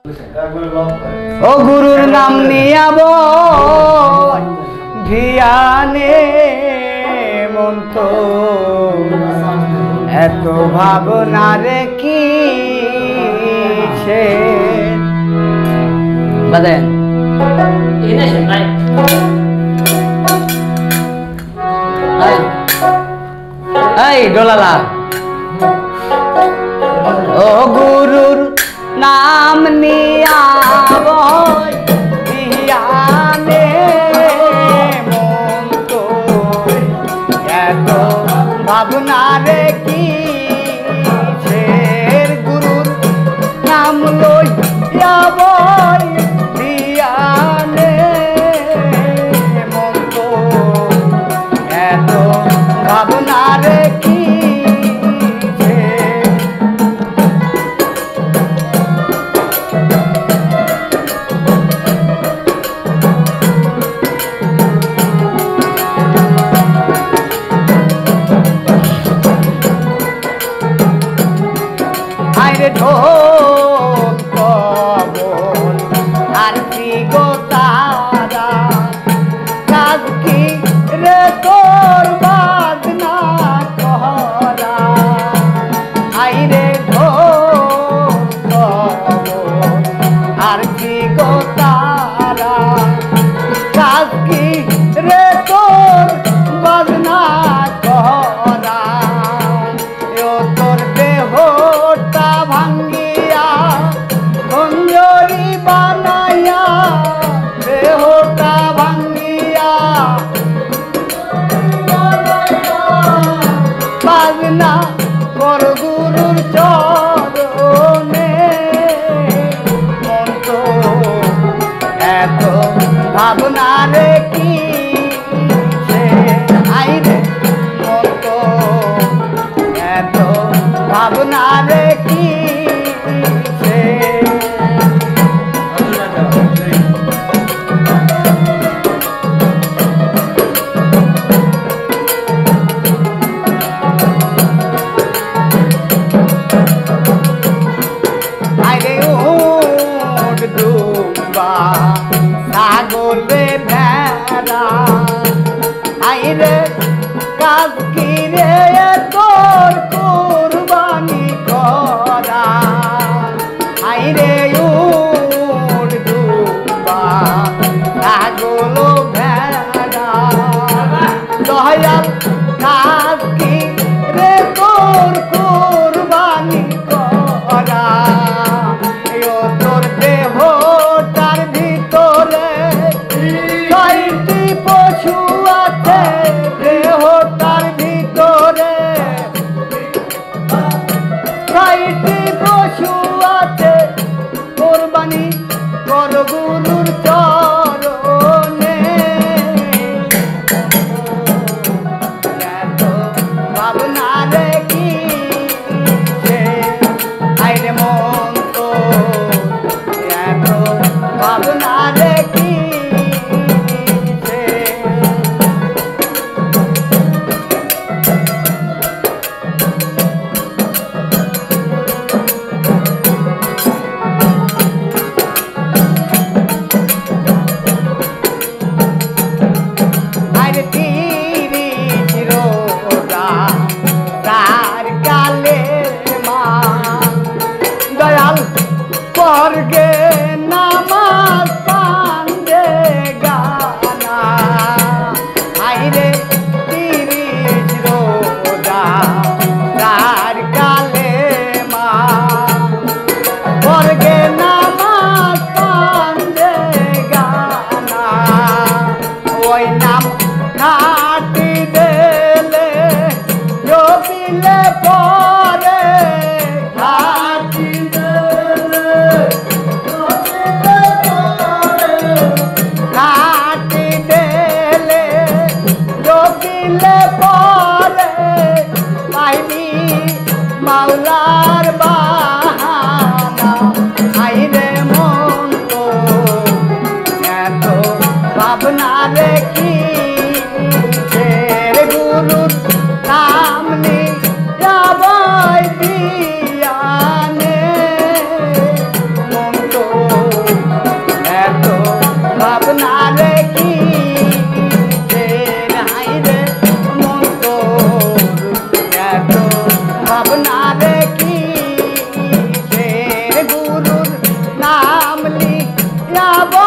ও গুরুর নাম নিয়াব ধিয়ানে মন তো এত ভাবনা রে কি সে বাদেন এই ডোলালা ও গুরুর নাম নিয়াব ধিয়ানে মন তো এত ভাবনা রে কি শের গুরুর নাম লইয়াব ধিয়ানে মন তো এত ভাবনা রে কি ঢোল কবল আর কি গো তারা কাজ কি রে তোর বাজনা করা আইরে ঢোল কবল আর কি গো তারা কাজ কি রে তোর বাজনা করা ও তোর দেহ ভাঙ্গিয়া গঞ্জরি বানাইয়া দেহটা ভাঙ্গিয়া বাজনা কর গুরুর চরণে মন তো এত ভাবনা রে কি সে আইরে মন তো এত ভাবনা রে কি সে আইরে উট দুম্বা ছাগলে ভেড়া আইরে কাজ কি রে তোর কুরবানি করা আইরে উট দুম্বা ছাগল ভেড়া দয়াল কাজ কি রে তোর কুরবানি করা ও তোর দেহটার ভিতরে ছয়টি পশু আছে দেহটার ভিতরে ছয়টি পশু আছে কোরবানি কর গুরুর চরণে এত ভাবনা রে কি সে আইরে মন তো এত ভাবনা রে কি সে আইরে তিরিশ রোজা তার গালে মা দয়াল করগে নামাজ কান্দে গানা আইরে তিরিশ রোজা তার গালে মা করগে নামাজ কান্দে গানা ওই নাম ঘাটি দেলে জপিলে পরে ঘাটি দেলে জপিলে পরে ঘাটি দেলে জপিলে পরে পাইনি মাওলার বাহানা আইরে মন তো এত ভাবনা রে কি গুরুর নাম নিয়াব ধিয়ানে মন তো যাব